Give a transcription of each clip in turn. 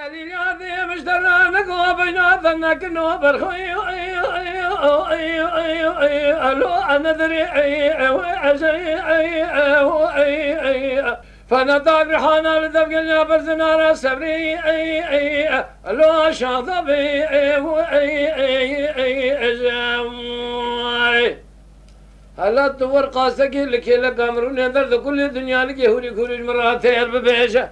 الذي مشترى نقوى بين ذنك نوبر خوي الو انا ذري فنطاق رحانا لذبق الجابر زنارة صبري الو شاطبي هلا تور قاسكي لكي لقامرون يندر كل الدنيا لكي هوري كوريج مراتي الببيشة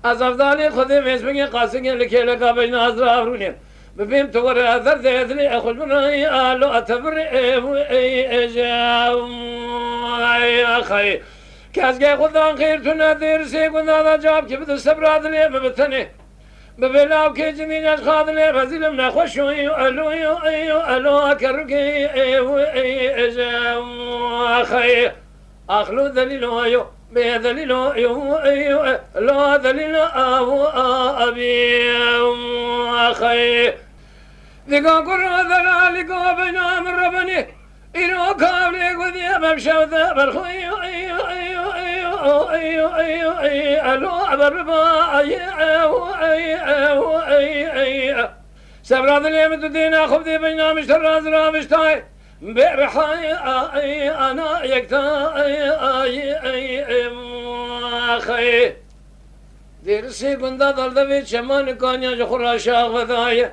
از افضالی خودم اسمی قاسنگی لکیل کابین از راهرونیم ببین تو ور اثر دیدنی اخوش منای آلو اتبر ای اخی کسگه خودان خیر تو ندیر سی گندان جاب که بده صبر دلی ببتنی ببلاو که جنینش خادلی رزیلم نخوشوی الو اکرگی اخی اخلو دلیلو ایو بدليل لا دليل أبي أخي ذكا قرر ذلك بينا من ربني إنه كابلي قذي بمشاو ذا برخوي ألو أبربا سبراد اليمن تدينا خبذي بينا مشتر زرا مشتاي برحاي أنا يكتاي أخي درسي بندا دلدا في چمان کانیا جو خراشا غذايا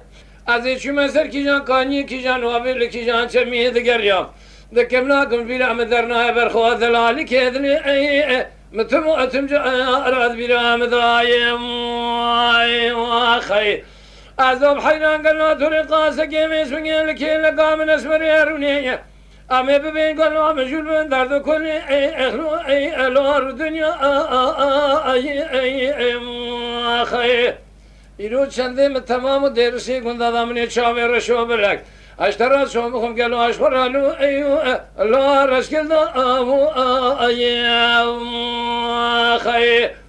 ازي چو مسر کی جان کانی کی جان وابل کی جان چمی دگر یا دکمناکم بلا مدرنا برخوا ذلالي كذني متم اتم اراد بلا مدايم اخي ازوب حيران قالوا طريقا سقيم اسمي لكي لقام نسمر يروني أمي ببين قالوا مجول من درد كل اخلو الوار الدنيا اخي يرود شندم تمام درسي كنت ضامني شاوي رشو بلك اشترى شومكم قالوا اشخر الو الله رشكل اخي